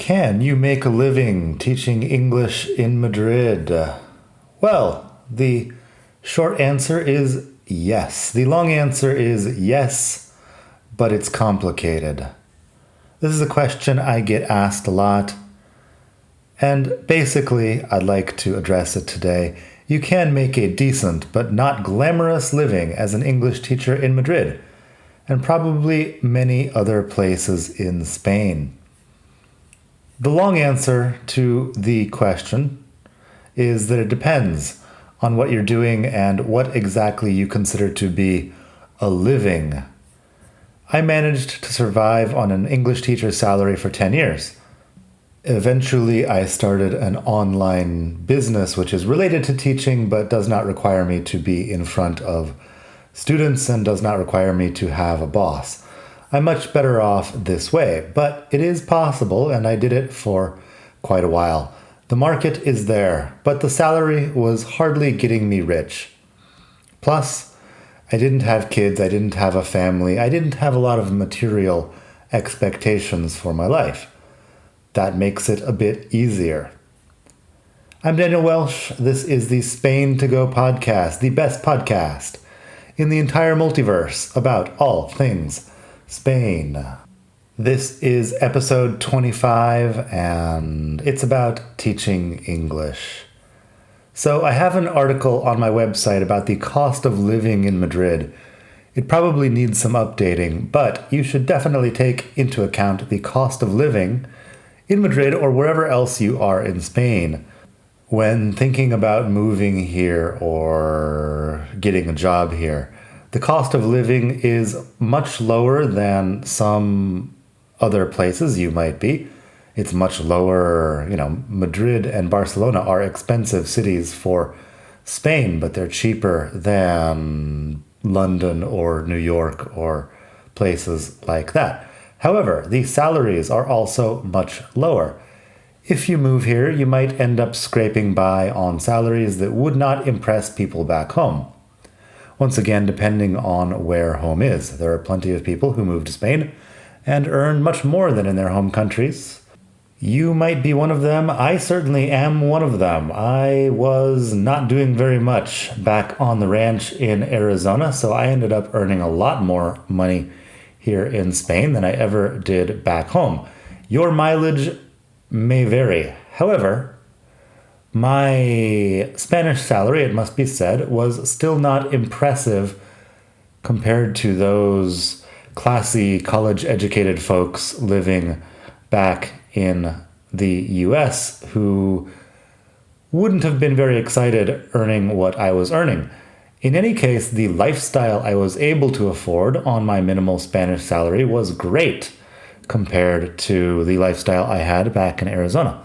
Can you make a living teaching English in Madrid? Well, the short answer is yes. The long answer is yes, but it's complicated. This is a question I get asked a lot, and basically I'd like to address it today. You can make a decent but not glamorous living as an English teacher in Madrid, and probably many other places in Spain. The long answer to the question is that it depends on what you're doing and what exactly you consider to be a living. I managed to survive on an English teacher's salary for 10 years. Eventually, I started an online business which is related to teaching but does not require me to be in front of students and does not require me to have a boss. I'm much better off this way, but it is possible, and I did it for quite a while. The market is there, but the salary was hardly getting me rich. Plus, I didn't have kids, I didn't have a family, I didn't have a lot of material expectations for my life. That makes it a bit easier. I'm Daniel Welsh. This is the Spain to Go podcast, the best podcast in the entire multiverse about all things Spain. This is episode 25, and it's about teaching English. So I have an article on my website about the cost of living in Madrid. It probably needs some updating, but you should definitely take into account the cost of living in Madrid or wherever else you are in Spain when thinking about moving here or getting a job here. The cost of living is much lower than some other places you might be. It's much lower, Madrid and Barcelona are expensive cities for Spain, but they're cheaper than London or New York or places like that. However, the salaries are also much lower. If you move here, you might end up scraping by on salaries that would not impress people back home. Once again, depending on where home is. There are plenty of people who move to Spain and earn much more than in their home countries. You might be one of them. I certainly am one of them. I was not doing very much back on the ranch in Arizona, so I ended up earning a lot more money here in Spain than I ever did back home. Your mileage may vary. However, my Spanish salary, it must be said, was still not impressive compared to those classy, college-educated folks living back in the US who wouldn't have been very excited earning what I was earning. In any case, the lifestyle I was able to afford on my minimal Spanish salary was great compared to the lifestyle I had back in Arizona.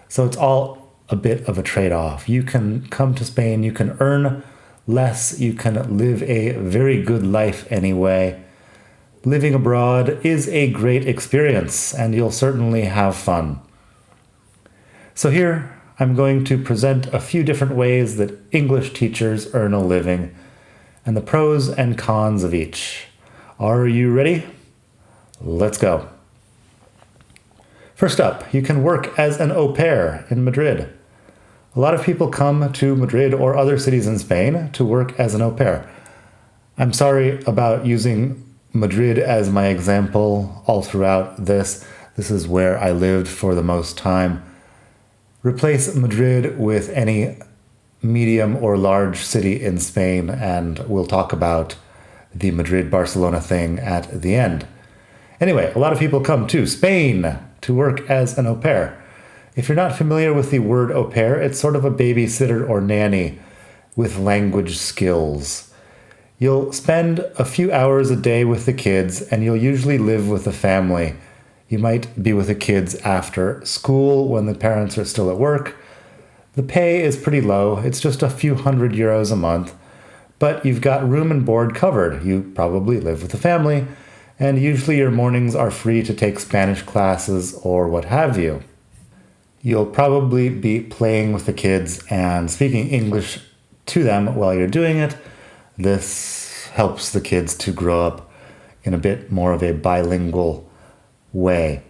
So it's all a bit of a trade-off. You can come to Spain, you can earn less, you can live a very good life anyway. Living abroad is a great experience, and you'll certainly have fun. So here, I'm going to present a few different ways that English teachers earn a living, and the pros and cons of each. Are you ready? Let's go. First up, you can work as an au pair in Madrid. A lot of people come to Madrid or other cities in Spain to work as an au pair. I'm sorry about using Madrid as my example all throughout this. This is where I lived for the most time. Replace Madrid with any medium or large city in Spain, and we'll talk about the Madrid-Barcelona thing at the end. Anyway, a lot of people come to Spain to work as an au pair. If you're not familiar with the word au pair, it's sort of a babysitter or nanny with language skills. You'll spend a few hours a day with the kids, and you'll usually live with the family. You might be with the kids after school when the parents are still at work. The pay is pretty low. It's just a few €100 a month, but you've got room and board covered. You probably live with the family, and usually your mornings are free to take Spanish classes or what have you. You'll probably be playing with the kids and speaking English to them while you're doing it. This helps the kids to grow up in a bit more of a bilingual way.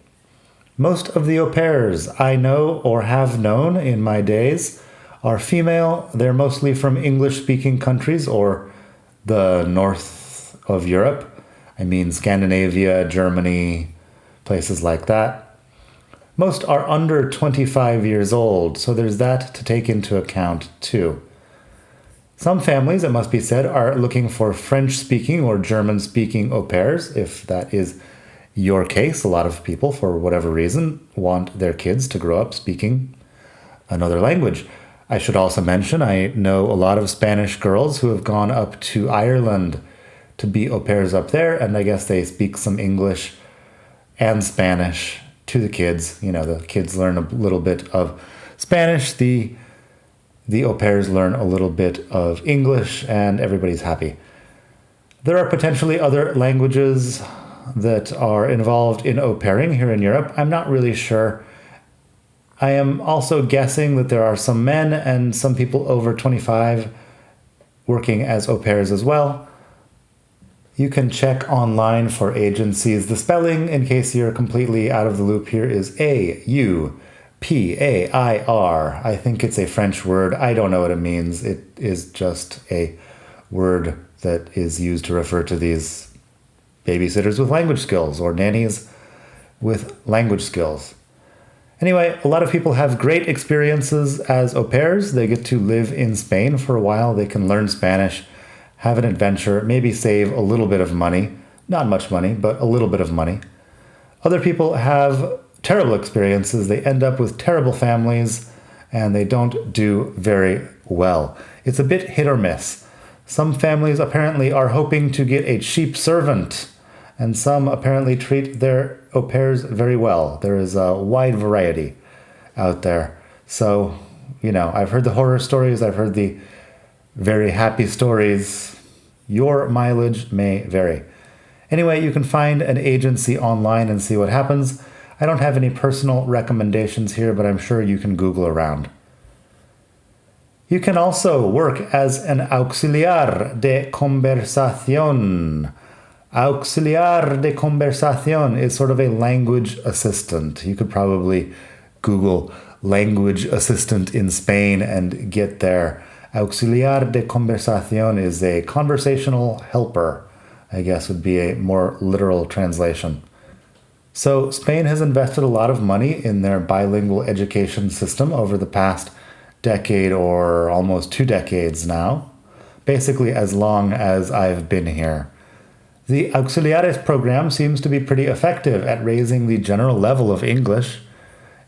Most of the au pairs I know or have known in my days are female. They're mostly from English-speaking countries or the north of Europe. I mean Scandinavia, Germany, places like that. Most are under 25 years old, so there's that to take into account too. Some families, it must be said, are looking for French-speaking or German-speaking au pairs. If that is your case, a lot of people, for whatever reason, want their kids to grow up speaking another language. I should also mention I know a lot of Spanish girls who have gone up to Ireland to be au pairs up there, and I guess they speak some English and Spanish to the kids. You know, the kids learn a little bit of Spanish, the au pairs learn a little bit of English, and everybody's happy. There are potentially other languages that are involved in au pairing here in Europe. I'm not really sure. I am also guessing that there are some men and some people over 25 working as au pairs as well. You can check online for agencies. The spelling, in case you're completely out of the loop here, is A-U-P-A-I-R. I think it's a French word. I don't know what it means. It is just a word that is used to refer to these babysitters with language skills or nannies with language skills. Anyway, a lot of people have great experiences as au pairs. They get to live in Spain for a while. They can learn Spanish, have an adventure, maybe save a little bit of money. Not much money, but a little bit of money. Other people have terrible experiences. They end up with terrible families, and they don't do very well. It's a bit hit or miss. Some families apparently are hoping to get a cheap servant, and some apparently treat their au pairs very well. There is a wide variety out there. So, you know, I've heard the horror stories, I've heard the very happy stories. Your mileage may vary. Anyway, you can find an agency online and see what happens. I don't have any personal recommendations here, but I'm sure you can Google around. You can also work as an auxiliar de conversación. Auxiliar de conversación is sort of a language assistant. You could probably Google language assistant in Spain and get there. Auxiliar de conversación is a conversational helper, I guess would be a more literal translation. So Spain has invested a lot of money in their bilingual education system over the past decade or almost 2 decades now, basically as long as I've been here. The Auxiliares program seems to be pretty effective at raising the general level of English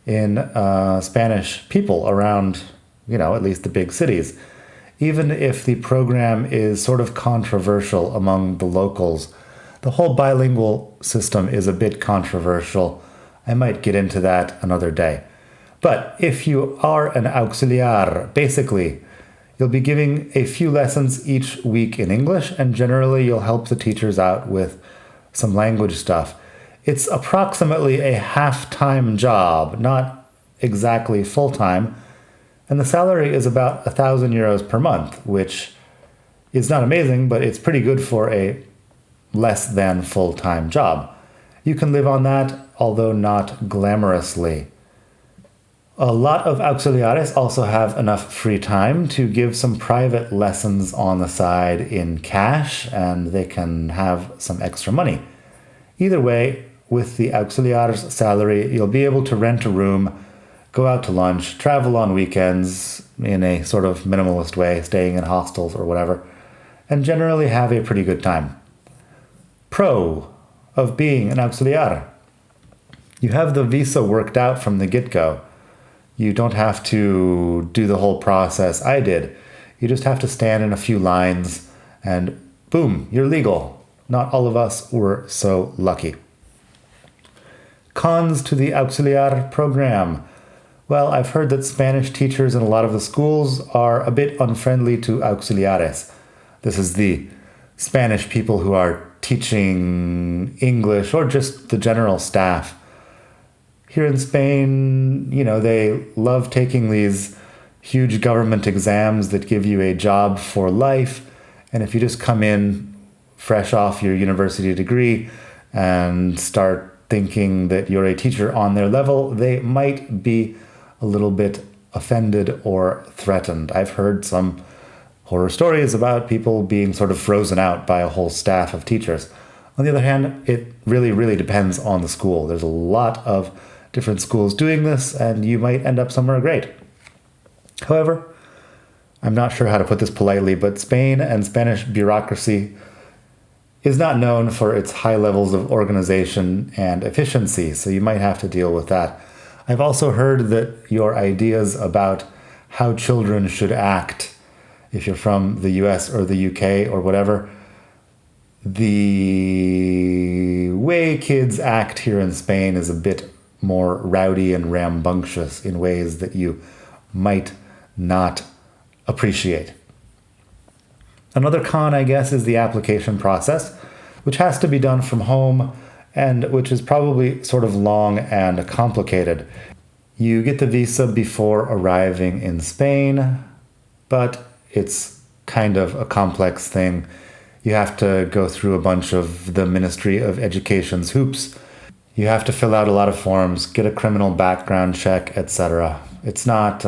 in Spanish people around, you know, at least the big cities. Even if the program is sort of controversial among the locals, the whole bilingual system is a bit controversial. I might get into that another day. But if you are an auxiliar, basically, you'll be giving a few lessons each week in English, and generally you'll help the teachers out with some language stuff. It's approximately a half-time job, not exactly full-time, and the salary is about 1,000 euros per month, which is not amazing, but it's pretty good for a less than full-time job. You can live on that, although not glamorously. A lot of auxiliares also have enough free time to give some private lessons on the side in cash, and they can have some extra money. Either way, with the auxiliar's salary, you'll be able to rent a room, go out to lunch, travel on weekends in a sort of minimalist way, staying in hostels or whatever, and generally have a pretty good time. Pro of being an auxiliar. You have the visa worked out from the get-go. You don't have to do the whole process I did. You just have to stand in a few lines and boom, you're legal. Not all of us were so lucky. Cons to the auxiliar program. Well, I've heard that Spanish teachers in a lot of the schools are a bit unfriendly to auxiliares. This is the Spanish people who are teaching English or just the general staff. Here in Spain, you know, they love taking these huge government exams that give you a job for life. And if you just come in fresh off your university degree and start thinking that you're a teacher on their level, they might be a little bit offended or threatened. I've heard some horror stories about people being sort of frozen out by a whole staff of teachers. On the other hand, it really, really depends on the school. There's a lot of different schools doing this, and you might end up somewhere great. However, I'm not sure how to put this politely, but Spain and Spanish bureaucracy is not known for its high levels of organization and efficiency, so you might have to deal with that. I've also heard that your ideas about how children should act, if you're from the US or the UK or whatever, the way kids act here in Spain is a bit more rowdy and rambunctious in ways that you might not appreciate. Another con, I guess, is the application process, which has to be done from home and which is probably sort of long and complicated. You get the visa before arriving in Spain, but it's kind of a complex thing. You have to go through a bunch of the Ministry of Education's hoops. You have to fill out a lot of forms, get a criminal background check, etc. It's not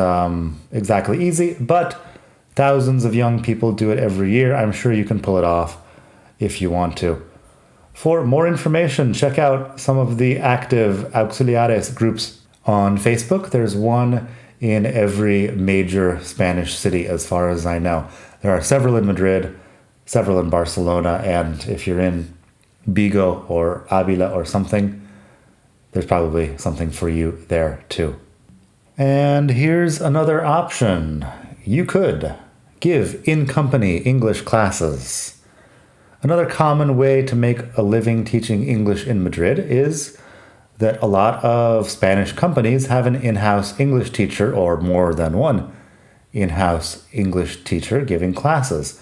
exactly easy, but thousands of young people do it every year. I'm sure you can pull it off if you want to. For more information, check out some of the active auxiliares groups on Facebook. There's one in every major Spanish city, as far as I know. There are several in Madrid, several in Barcelona, and if you're in Vigo or Avila or something, there's probably something for you there too. And here's another option. You could give in-company English classes. Another common way to make a living teaching English in Madrid is that a lot of Spanish companies have an in-house English teacher or more than one in-house English teacher giving classes.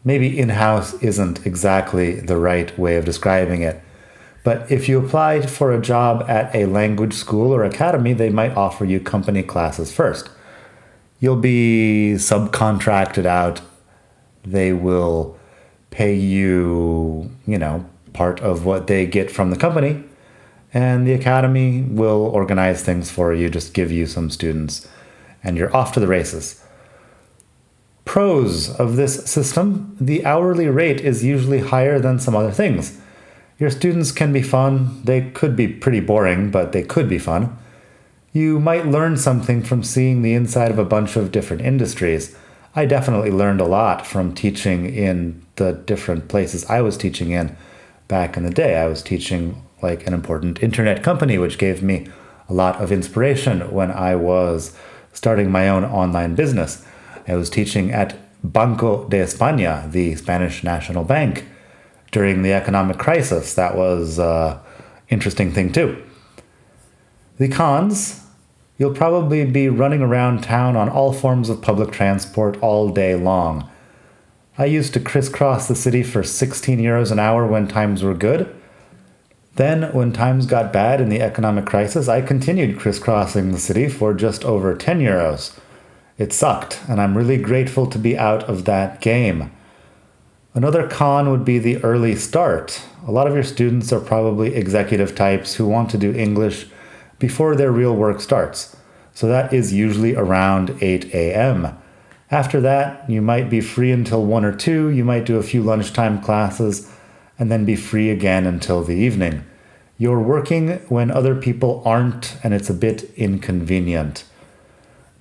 Maybe in-house isn't exactly the right way of describing it, but if you applied for a job at a language school or academy, they might offer you company classes first. You'll be subcontracted out. They will pay you, part of what they get from the company, and the academy will organize things for you, just give you some students, and you're off to the races. Pros of this system: the hourly rate is usually higher than some other things. Your students can be fun. They could be pretty boring, but they could be fun. You might learn something from seeing the inside of a bunch of different industries. I definitely learned a lot from teaching in the different places I was teaching in back in the day. I was teaching like an important internet company, which gave me a lot of inspiration when I was starting my own online business. I was teaching at Banco de España, the Spanish National Bank, during the economic crisis. That was an interesting thing too. The cons: you'll probably be running around town on all forms of public transport all day long. I used to crisscross the city for 16 euros an hour when times were good. Then, when times got bad in the economic crisis, I continued crisscrossing the city for just over 10 euros. It sucked, and I'm really grateful to be out of that game. Another con would be the early start. A lot of your students are probably executive types who want to do English before their real work starts. So that is usually around 8 a.m. After that, you might be free until 1 or 2, you might do a few lunchtime classes, and then be free again until the evening. You're working when other people aren't, and it's a bit inconvenient.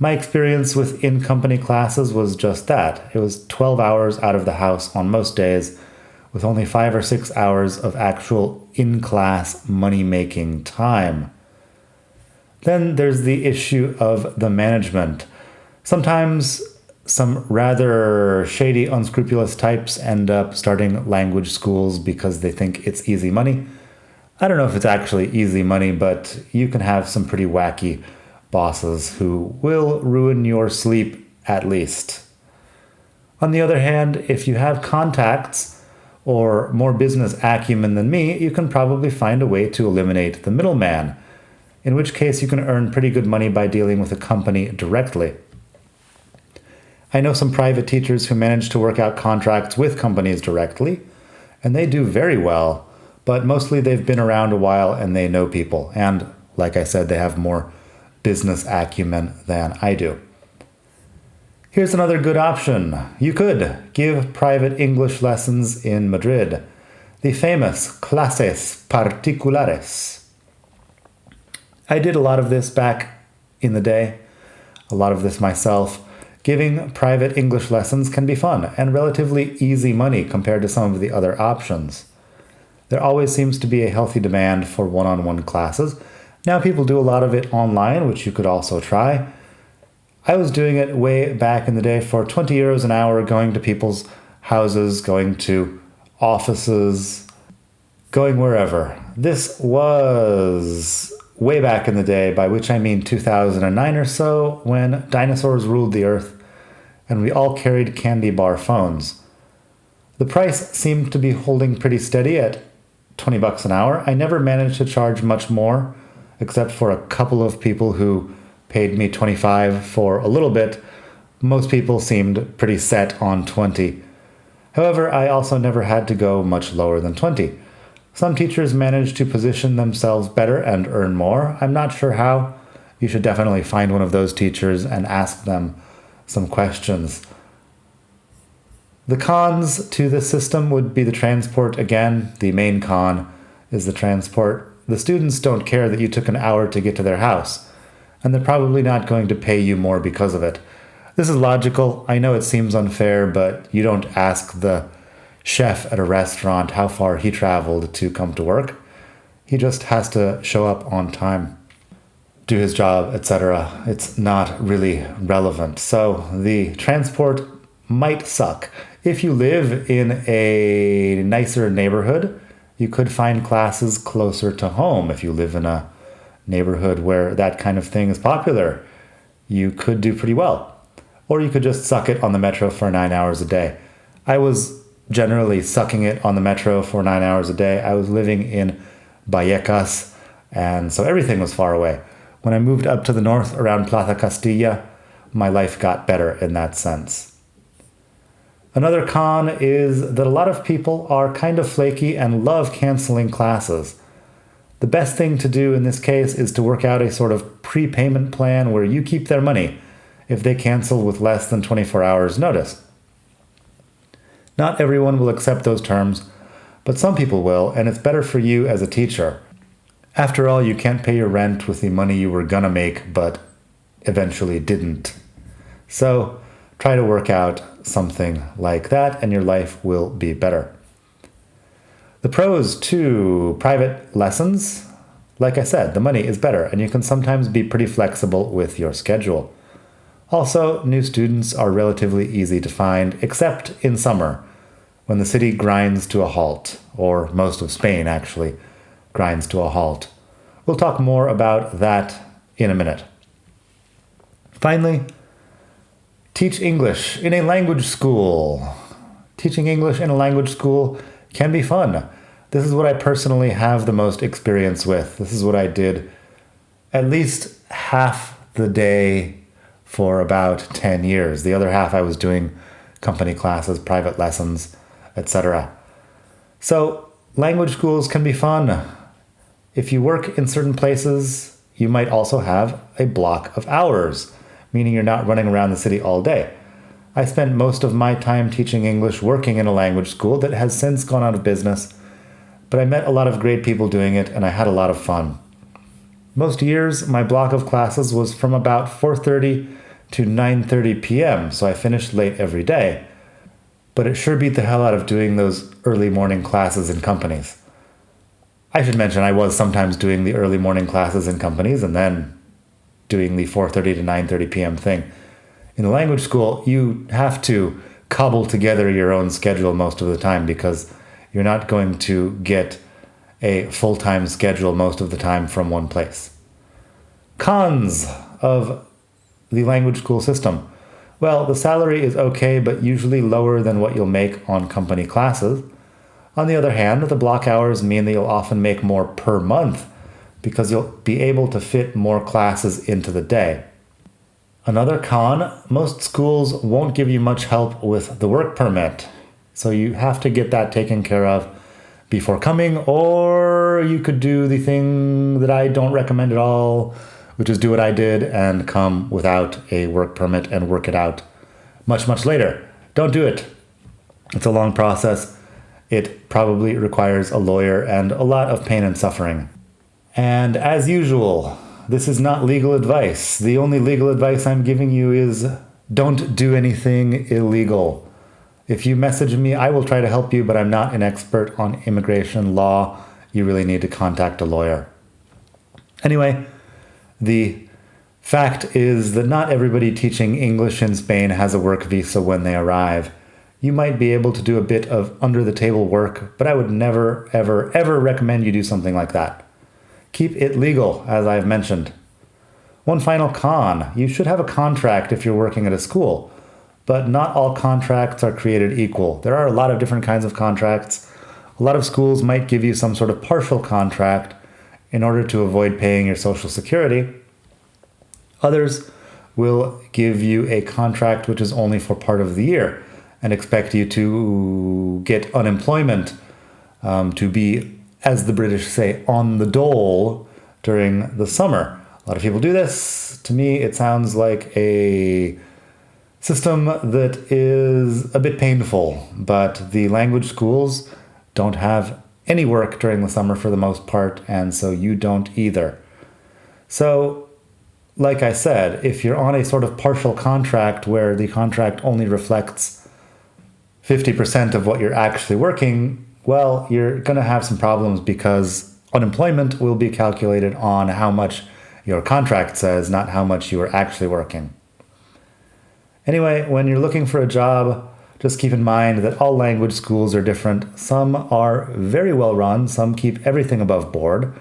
My experience with in-company classes was just that. It was 12 hours out of the house on most days, with only 5 or 6 hours of actual in-class money-making time. Then there's the issue of the management. Sometimes some rather shady, unscrupulous types end up starting language schools because they think it's easy money. I don't know if it's actually easy money, but you can have some pretty wacky bosses who will ruin your sleep at least. On the other hand, if you have contacts or more business acumen than me, you can probably find a way to eliminate the middleman, in which case you can earn pretty good money by dealing with a company directly. I know some private teachers who manage to work out contracts with companies directly, and they do very well, but mostly they've been around a while and they know people. And like I said, they have more business acumen than I do. Here's another good option. You could give private English lessons in Madrid, the famous clases particulares. I did a lot of this back in the day, a lot of this myself. Giving private English lessons can be fun and relatively easy money compared to some of the other options. There always seems to be a healthy demand for one-on-one classes. Now people do a lot of it online, which you could also try. I was doing it way back in the day for 20 euros an hour, going to people's houses, going to offices, going wherever. This was way back in the day, by which I mean 2009 or so, when dinosaurs ruled the earth and we all carried candy bar phones. The price seemed to be holding pretty steady at 20 bucks an hour. I never managed to charge much more, except for a couple of people who paid me 25 for a little bit. Most people seemed pretty set on 20. However, I also never had to go much lower than 20. Some teachers manage to position themselves better and earn more. I'm not sure how. You should definitely find one of those teachers and ask them some questions. The cons to this system would be the transport. Again, the main con is the transport. The students don't care that you took an hour to get to their house, and they're probably not going to pay you more because of it. This is logical. I know it seems unfair, but you don't ask the chef at a restaurant how far he traveled to come to work. He just has to show up on time, do his job, etc. It's not really relevant. So the transport might suck. If you live in a nicer neighborhood, you could find classes closer to home. If you live in a neighborhood where that kind of thing is popular, you could do pretty well. Or you could just suck it on the metro for 9 hours a day. I was generally sucking it on the metro for 9 hours a day. I was living in Vallecas, and so everything was far away. When I moved up to the north around Plaza Castilla, my life got better in that sense. Another con is that a lot of people are kind of flaky and love canceling classes. The best thing to do in this case is to work out a sort of prepayment plan where you keep their money if they cancel with less than 24 hours notice. Not everyone will accept those terms, but some people will, and it's better for you as a teacher. After all, you can't pay your rent with the money you were gonna make, but eventually didn't. So try to work out something like that, and your life will be better. The pros to private lessons, like I said, the money is better, and you can sometimes be pretty flexible with your schedule. Also, new students are relatively easy to find, except in summer, when the city grinds to a halt, or most of Spain actually grinds to a halt. We'll talk more about that in a minute. Finally, teach English in a language school. Teaching English in a language school can be fun. This is what I personally have the most experience with. This is what I did at least half the day for about 10 years. The other half I was doing company classes, private lessons, etc. So language schools can be fun. If you work in certain places, you might also have a block of hours, meaning you're not running around the city all day. I spent most of my time teaching English working in a language school that has since gone out of business, but I met a lot of great people doing it and I had a lot of fun. Most years, my block of classes was from about 4:30 to 9:30 p.m., so I finished late every day. But it sure beat the hell out of doing those early morning classes in companies. I should mention I was sometimes doing the early morning classes in companies and then doing the 4:30 to 9:30 p.m. thing. In the language school, you have to cobble together your own schedule most of the time because you're not going to get a full-time schedule most of the time from one place. Cons of the language school system. Well, the salary is okay, but usually lower than what you'll make on company classes. On the other hand, the block hours mean that you'll often make more per month because you'll be able to fit more classes into the day. Another con, most schools won't give you much help with the work permit, so you have to get that taken care of before coming, or you could do the thing that I don't recommend at all, which is do what I did and come without a work permit and work it out much, much later. Don't do it. It's a long process. It probably requires a lawyer and a lot of pain and suffering. And as usual, this is not legal advice. The only legal advice I'm giving you is don't do anything illegal. If you message me, I will try to help you, but I'm not an expert on immigration law. You really need to contact a lawyer. Anyway, the fact is that not everybody teaching English in Spain has a work visa when they arrive. You might be able to do a bit of under-the-table work, but I would never, ever, ever recommend you do something like that. Keep it legal, as I've mentioned. One final con. You should have a contract if you're working at a school, but not all contracts are created equal. There are a lot of different kinds of contracts. A lot of schools might give you some sort of partial contract in order to avoid paying your Social Security. Others will give you a contract which is only for part of the year and expect you to get unemployment, to be, as the British say, on the dole during the summer. A lot of people do this. To me, it sounds like a system that is a bit painful, but the language schools don't have any work during the summer for the most part, and so you don't either. So, like I said, if you're on a sort of partial contract where the contract only reflects 50% of what you're actually working, well, you're going to have some problems because unemployment will be calculated on how much your contract says, not how much you are actually working. Anyway, when you're looking for a job, just keep in mind that all language schools are different. Some are very well run, some keep everything above board,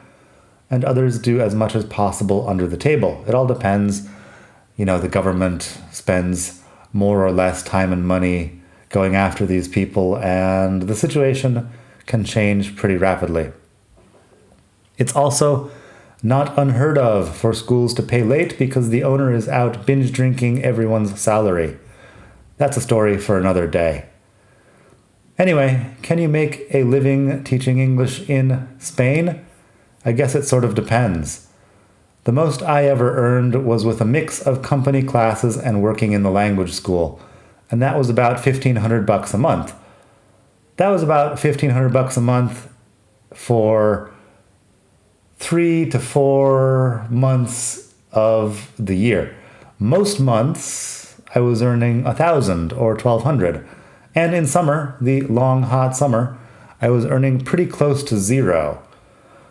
and others do as much as possible under the table. It all depends. The government spends more or less time and money going after these people, and the situation can change pretty rapidly. It's also not unheard of for schools to pay late because the owner is out binge drinking everyone's salary. That's a story for another day. Anyway, can you make a living teaching English in Spain? I guess it sort of depends. The most I ever earned was with a mix of company classes and working in the language school, and that was about $1,500 a month. That was about $1,500 a month for 3 to 4 months of the year. Most months I was earning $1,000 or $1,200, and in summer, the long hot summer, I was earning pretty close to zero.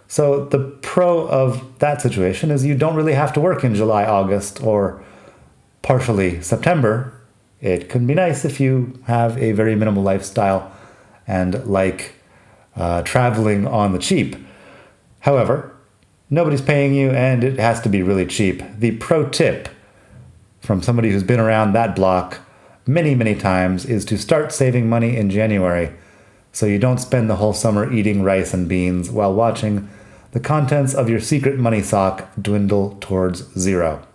So the pro of that situation is you don't really have to work in July, August, or partially September. It can be nice if you have a very minimal lifestyle and like traveling on the cheap. However, nobody's paying you and it has to be really cheap. The pro tip from somebody who's been around that block many, many times is to start saving money in January so you don't spend the whole summer eating rice and beans while watching the contents of your secret money sock dwindle towards zero.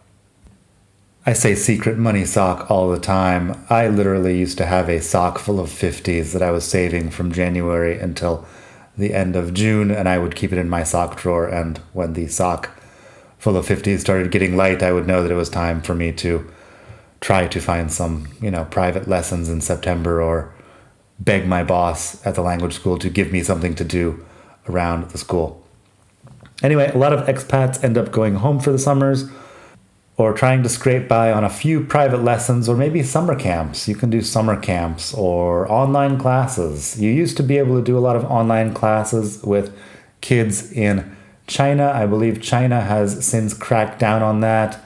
I say secret money sock all the time. I literally used to have a sock full of 50s that I was saving from January until the end of June, and I would keep it in my sock drawer, and when the sock full of 50s started getting light, I would know that it was time for me to try to find some, private lessons in September or beg my boss at the language school to give me something to do around the school. Anyway, a lot of expats end up going home for the summers or trying to scrape by on a few private lessons or maybe summer camps. You can do summer camps or online classes. You used to be able to do a lot of online classes with kids in China. I believe China has since cracked down on that.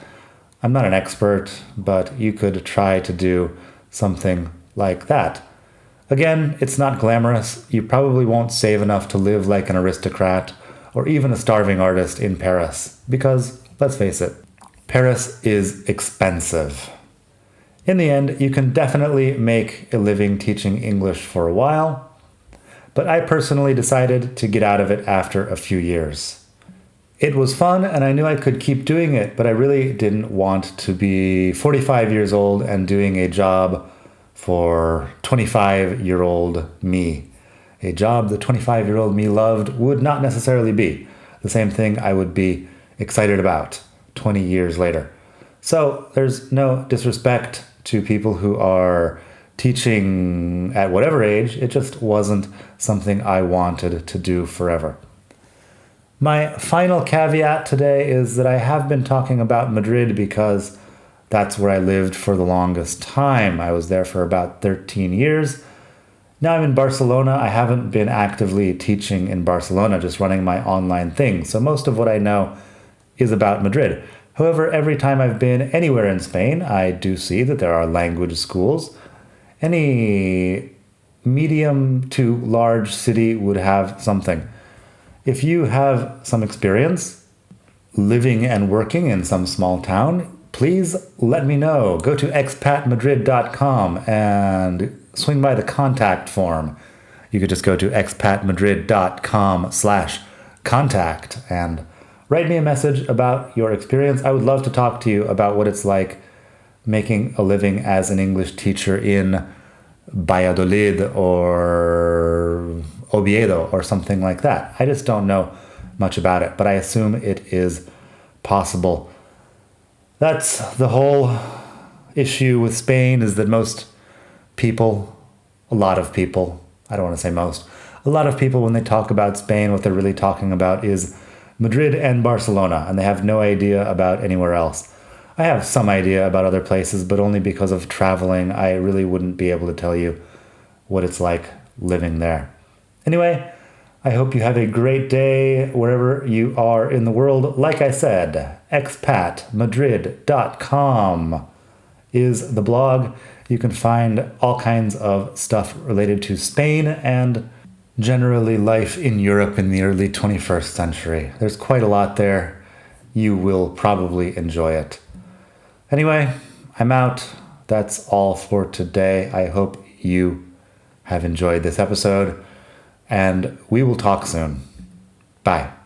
I'm not an expert, but you could try to do something like that. Again, it's not glamorous. You probably won't save enough to live like an aristocrat or even a starving artist in Paris because, let's face it, Paris is expensive. In the end, you can definitely make a living teaching English for a while, but I personally decided to get out of it after a few years. It was fun and I knew I could keep doing it, but I really didn't want to be 45 years old and doing a job for 25-year-old me. a job the 25-year-old me loved would not necessarily be the same thing I would be excited about 20 years later. So there's no disrespect to people who are teaching at whatever age. It just wasn't something I wanted to do forever. My final caveat today is that I have been talking about Madrid because that's where I lived for the longest time. I was there for about 13 years. Now I'm in Barcelona. I haven't been actively teaching in Barcelona, just running my online thing. So most of what I know is about Madrid. However, every time I've been anywhere in Spain, I do see that there are language schools. Any medium to large city would have something. If you have some experience living and working in some small town, please let me know. Go to expatmadrid.com and swing by the contact form. You could just go to expatmadrid.com/contact and write me a message about your experience. I would love to talk to you about what it's like making a living as an English teacher in Valladolid or Oviedo or something like that. I just don't know much about it, but I assume it is possible. That's the whole issue with Spain, is that most people, a lot of people, I don't want to say most, a lot of people when they talk about Spain, what they're really talking about is Madrid and Barcelona, and they have no idea about anywhere else. I have some idea about other places, but only because of traveling. I really wouldn't be able to tell you what it's like living there. Anyway, I hope you have a great day wherever you are in the world. Like I said, expatmadrid.com is the blog. You can find all kinds of stuff related to Spain and generally life in Europe in the early 21st century. There's quite a lot there. You will probably enjoy it. Anyway, I'm out. That's all for today. I hope you have enjoyed this episode, and we will talk soon. Bye.